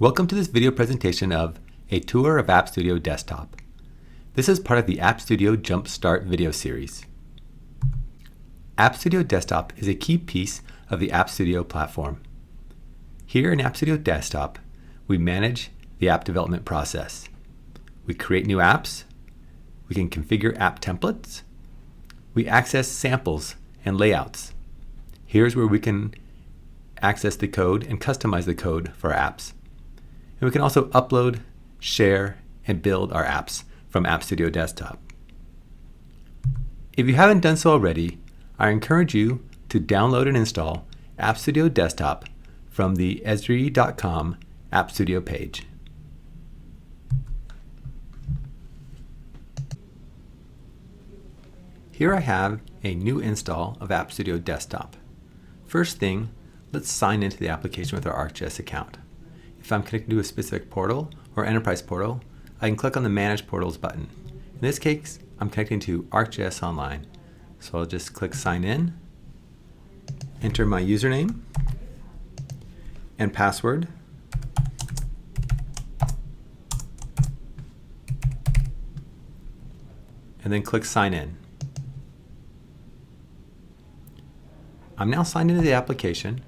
Welcome to this video presentation of a tour of AppStudio Desktop. This is part of the AppStudio Jumpstart video series. AppStudio Desktop is a key piece of the AppStudio platform. Here in AppStudio Desktop, we manage the app development process. We create new apps, we can configure app templates, we access samples and layouts. Here's where we can access the code and customize the code for our apps. And we can also upload, share, and build our apps from AppStudio Desktop. If you haven't done so already, I encourage you to download and install AppStudio Desktop from the esri.com AppStudio page. Here I have a new install of AppStudio Desktop. First thing, let's sign into the application with our ArcGIS account. If I'm connected to a specific portal or enterprise portal, I can click on the Manage Portals button. In this case, I'm connecting to ArcGIS Online. So I'll just click Sign In, enter my username and password, and then click Sign In. I'm now signed into the application.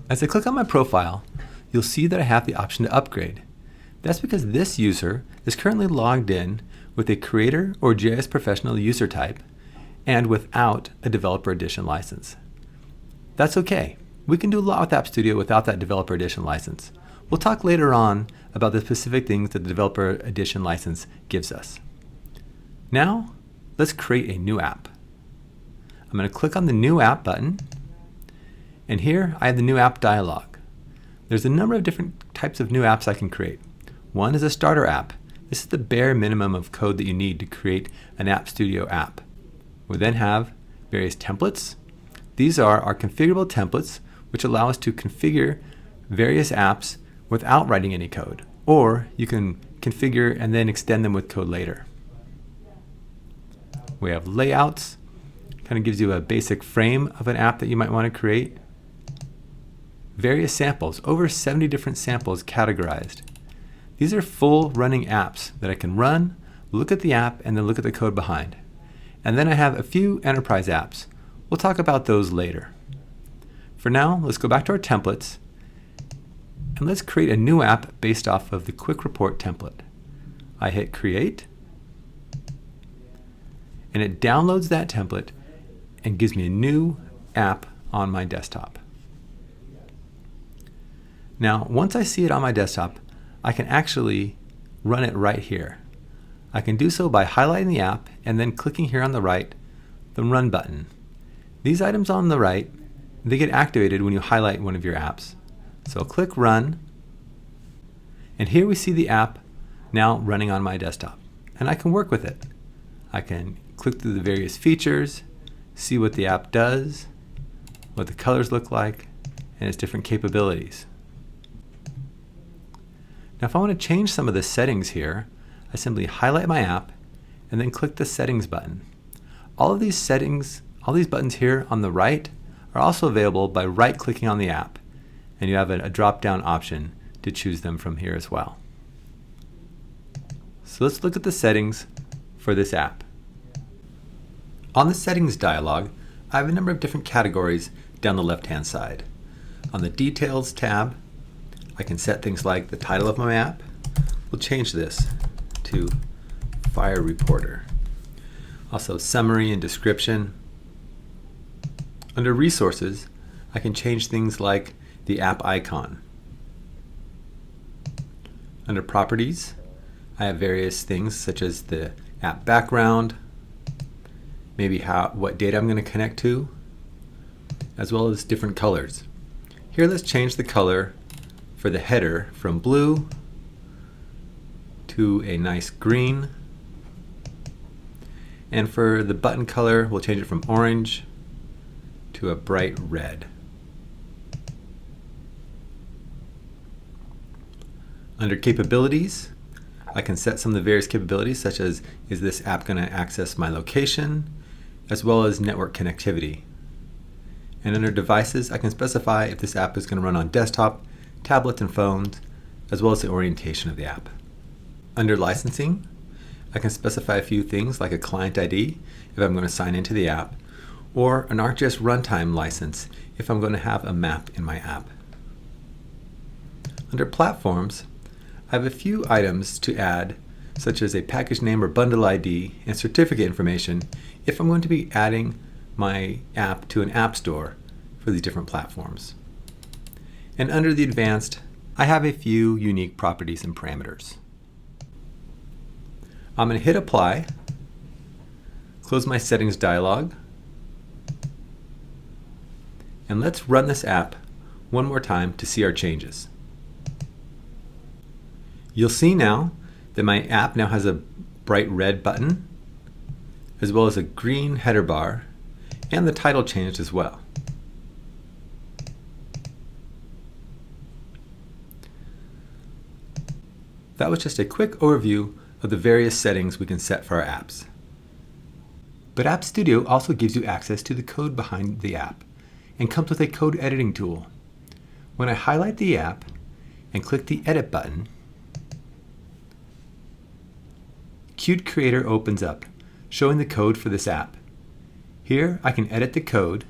As I click on my profile, you'll see that I have the option to upgrade. That's because this user is currently logged in with a creator or GIS professional user type and without a developer edition license. That's okay. We can do a lot with AppStudio without that developer edition license. We'll talk later on about the specific things that the developer edition license gives us. Now, let's create a new app. I'm going to click on the New App button, and here I have the New App dialog. There's a number of different types of new apps I can create. One is a starter app. This is the bare minimum of code that you need to create an AppStudio app. We then have various templates. These are our configurable templates, which allow us to configure various apps without writing any code, or you can configure and then extend them with code later. We have layouts. Kind of gives you a basic frame of an app that you might want to create. Various samples, over 70 different samples categorized. These are full running apps that I can run, look at the app, and then look at the code behind. And then I have a few enterprise apps. We'll talk about those later. For now, let's go back to our templates, and let's create a new app based off of the Quick Report template. I hit Create, and it downloads that template and gives me a new app on my desktop. Now, once I see it on my desktop, I can actually run it right here. I can do so by highlighting the app and then clicking here on the right, the Run button. These items on the right, they get activated when you highlight one of your apps. So I'll click Run, and here we see the app now running on my desktop, and I can work with it. I can click through the various features, see what the app does, what the colors look like, and its different capabilities. Now if I want to change some of the settings here, I simply highlight my app and then click the Settings button. All of these settings, all these buttons here on the right are also available by right-clicking on the app, and you have a drop-down option to choose them from here as well. So let's look at the settings for this app. On the Settings dialog, I have a number of different categories down the left-hand side. On the Details tab, I can set things like the title of my app. We'll change this to Fire Reporter. Also, Summary and Description. Under Resources, I can change things like the app icon. Under Properties, I have various things such as the app background, maybe what data I'm going to connect to, as well as different colors. Here, let's change the color for the header from blue to a nice green. And for the button color, we'll change it from orange to a bright red. Under Capabilities, I can set some of the various capabilities, such as, is this app going to access my location, as well as network connectivity. And under Devices, I can specify if this app is going to run on desktop, tablets and phones, as well as the orientation of the app. Under licensing, I can specify a few things like a client ID if I'm going to sign into the app, or an ArcGIS runtime license if I'm going to have a map in my app. Under platforms, I have a few items to add, such as a package name or bundle ID and certificate information if I'm going to be adding my app to an app store for these different platforms. And under the advanced, I have a few unique properties and parameters. I'm going to hit apply, close my settings dialog, and let's run this app one more time to see our changes. You'll see now that my app now has a bright red button, as well as a green header bar, and the title changed as well. That was just a quick overview of the various settings we can set for our apps. But AppStudio also gives you access to the code behind the app and comes with a code editing tool. When I highlight the app and click the Edit button, Qt Creator opens up, showing the code for this app. Here I can edit the code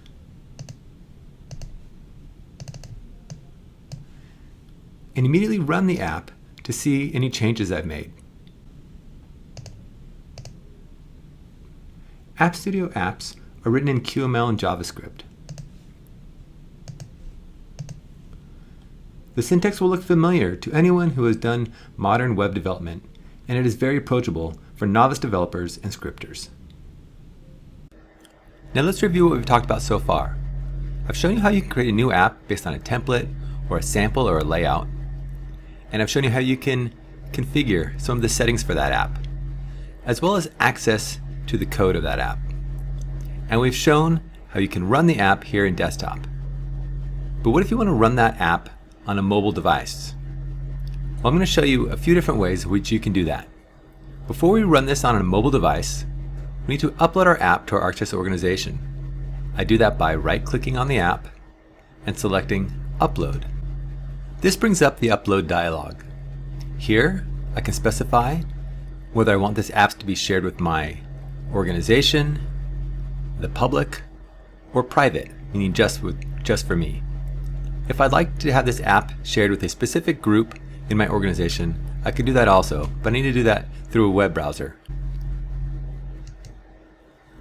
and immediately run the app to see any changes I've made. AppStudio apps are written in QML and JavaScript. The syntax will look familiar to anyone who has done modern web development, and it is very approachable for novice developers and scripters. Now let's review what we've talked about so far. I've shown you how you can create a new app based on a template or a sample or a layout, and I've shown you how you can configure some of the settings for that app, as well as access to the code of that app. And we've shown how you can run the app here in Desktop. But what if you want to run that app on a mobile device? Well, I'm going to show you a few different ways in which you can do that. Before we run this on a mobile device, we need to upload our app to our ArcGIS organization. I do that by right-clicking on the app and selecting Upload. This brings up the Upload dialog. Here, I can specify whether I want this app to be shared with my organization, the public, or private, meaning just for me. If I'd like to have this app shared with a specific group in my organization, I could do that also, but I need to do that through a web browser.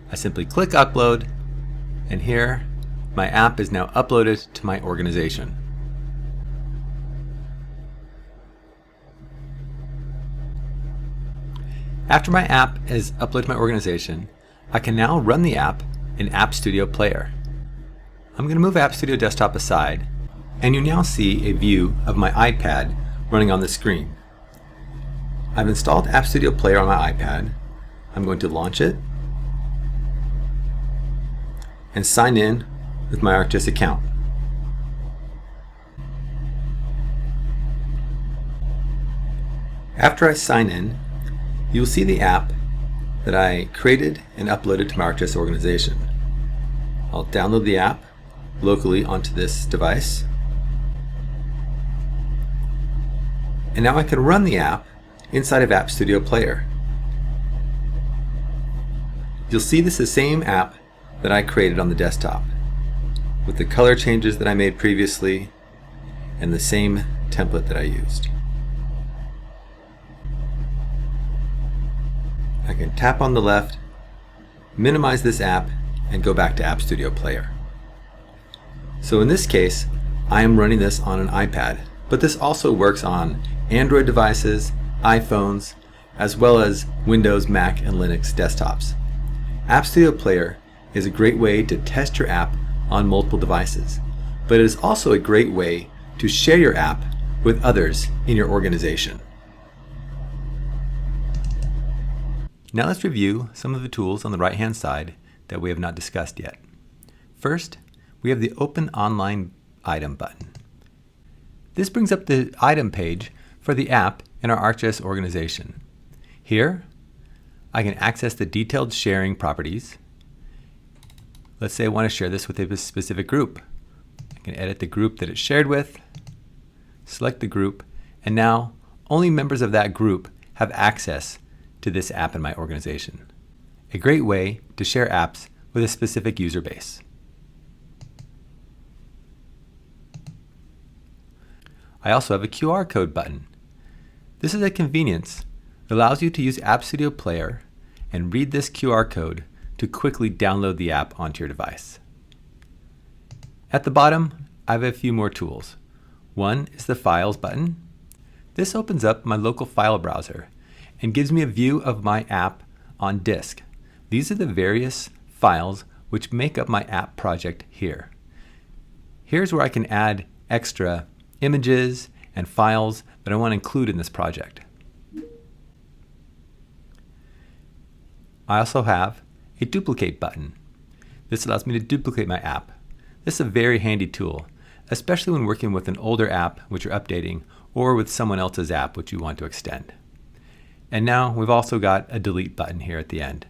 I simply click Upload, and here my app is now uploaded to my organization. After my app is uploaded to my organization, I can now run the app in AppStudio Player. I'm going to move AppStudio Desktop aside, and you now see a view of my iPad running on the screen. I've installed AppStudio Player on my iPad. I'm going to launch it and sign in with my ArcGIS account. After I sign in, you will see the app that I created and uploaded to my ArcGIS organization. I'll download the app locally onto this device. And now I can run the app inside of AppStudio Player. You'll see this is the same app that I created on the desktop, with the color changes that I made previously and the same template that I used. I can tap on the left, minimize this app, and go back to AppStudio Player. So in this case, I am running this on an iPad, but this also works on Android devices, iPhones, as well as Windows, Mac, and Linux desktops. AppStudio Player is a great way to test your app on multiple devices, but it is also a great way to share your app with others in your organization. Now let's review some of the tools on the right-hand side that we have not discussed yet. First, we have the Open Online Item button. This brings up the item page for the app in our ArcGIS organization. Here, I can access the detailed sharing properties. Let's say I want to share this with a specific group. I can edit the group that it's shared with, select the group, and now only members of that group have access to this app in my organization. A great way to share apps with a specific user base. I also have a QR code button. This is a convenience that allows you to use AppStudio Player and read this QR code to quickly download the app onto your device. At the bottom, I have a few more tools. One is the Files button. This opens up my local file browser and gives me a view of my app on disk. These are the various files which make up my app project here. Here's where I can add extra images and files that I want to include in this project. I also have a duplicate button. This allows me to duplicate my app. This is a very handy tool, especially when working with an older app which you're updating or with someone else's app which you want to extend. And now we've also got a delete button here at the end.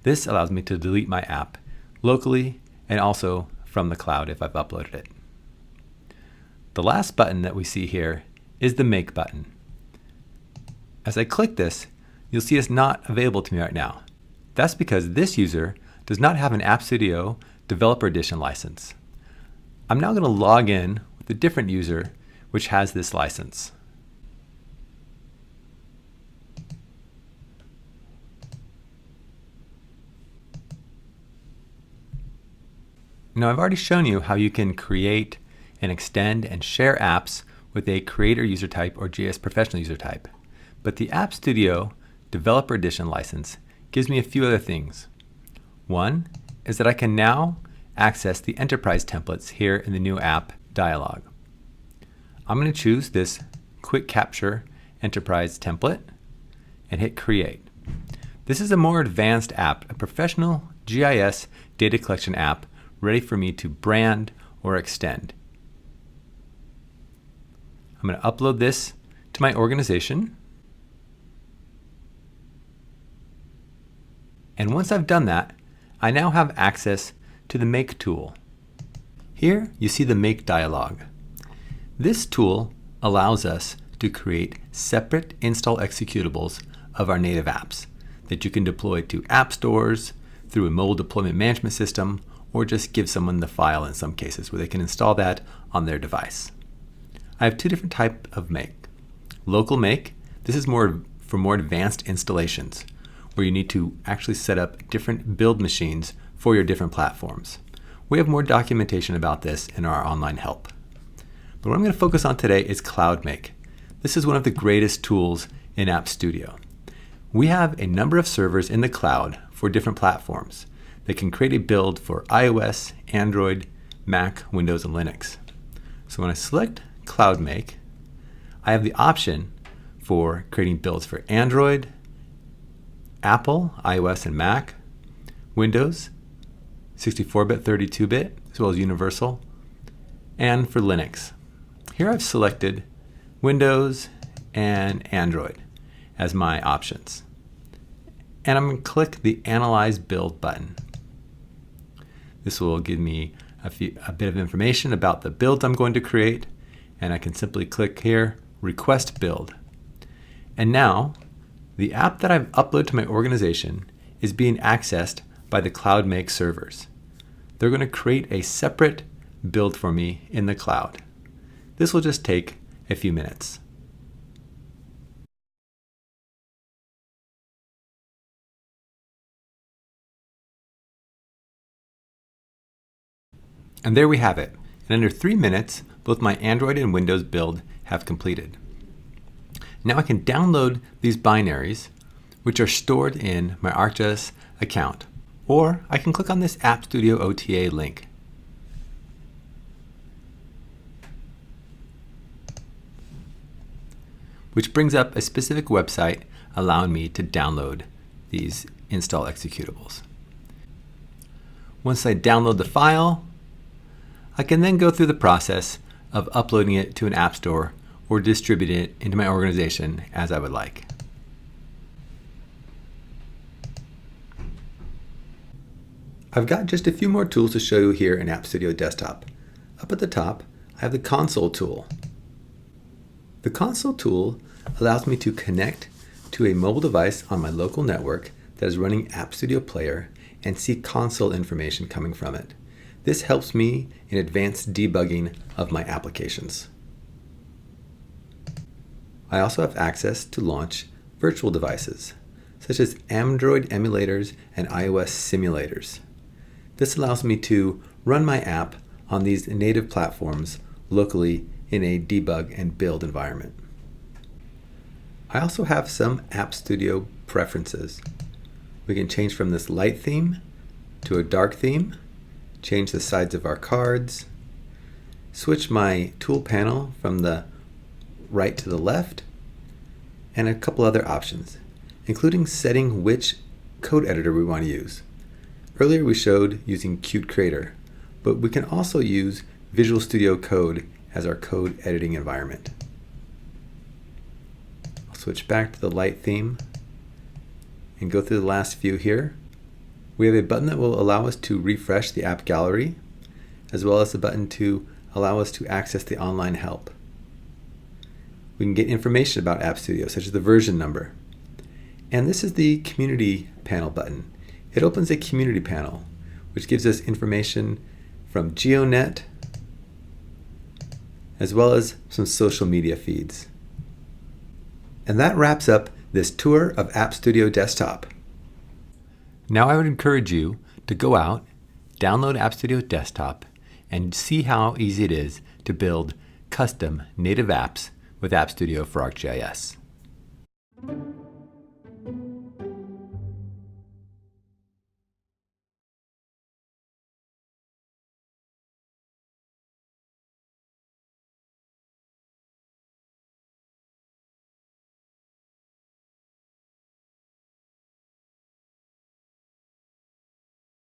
This allows me to delete my app locally and also from the cloud if I've uploaded it. The last button that we see here is the Make button. As I click this, you'll see it's not available to me right now. That's because this user does not have an AppStudio Developer Edition license. I'm now going to log in with a different user which has this license. Now I've already shown you how you can create and extend and share apps with a Creator user type or GIS Professional user type. But the AppStudio Developer Edition license gives me a few other things. One is that I can now access the enterprise templates here in the new app dialog. I'm going to choose this Quick Capture Enterprise template and hit Create. This is a more advanced app, a professional GIS data collection app ready for me to brand or extend. I'm going to upload this to my organization. And once I've done that, I now have access to the Make tool. Here you see the Make dialog. This tool allows us to create separate install executables of our native apps that you can deploy to app stores, through a mobile deployment management system, or just give someone the file in some cases where they can install that on their device. I have two different types of Make. Local Make, this is for more advanced installations where you need to actually set up different build machines for your different platforms. We have more documentation about this in our online help. But what I'm going to focus on today is Cloud Make. This is one of the greatest tools in AppStudio. We have a number of servers in the cloud for different platforms that can create a build for iOS, Android, Mac, Windows, and Linux. So when I select Cloud Make, I have the option for creating builds for Android, Apple, iOS, and Mac, Windows, 64-bit, 32-bit, as well as Universal, and for Linux. Here I've selected Windows and Android as my options. And I'm going to click the Analyze Build button. This will give me a bit of information about the builds I'm going to create, and I can simply click here, Request Build. And now, the app that I've uploaded to my organization is being accessed by the Cloud Make servers. They're going to create a separate build for me in the cloud. This will just take a few minutes. And there we have it. In under 3 minutes, both my Android and Windows build have completed. Now I can download these binaries, which are stored in my ArcGIS account, or I can click on this AppStudio OTA link. Which brings up a specific website allowing me to download these install executables. Once I download the file, I can then go through the process of uploading it to an app store or distributing it into my organization as I would like. I've got just a few more tools to show you here in AppStudio Desktop. Up at the top, I have the Console tool. The console tool allows me to connect to a mobile device on my local network that is running AppStudio Player and see console information coming from it. This helps me in advanced debugging of my applications. I also have access to launch virtual devices, such as Android emulators and iOS simulators. This allows me to run my app on these native platforms locally in a debug and build environment. I also have some AppStudio preferences. We can change from this light theme to a dark theme, change the size of our cards, switch my tool panel from the right to the left, and a couple other options, including setting which code editor we want to use. Earlier we showed using Qt Creator, but we can also use Visual Studio Code as our code editing environment. I'll switch back to the light theme and go through the last few here. We have a button that will allow us to refresh the app gallery, as well as a button to allow us to access the online help. We can get information about AppStudio, such as the version number. And this is the community panel button. It opens a community panel, which gives us information from GeoNet, as well as some social media feeds. And that wraps up this tour of AppStudio Desktop. Now I would encourage you to go out, download AppStudio Desktop, and see how easy it is to build custom native apps with AppStudio for ArcGIS.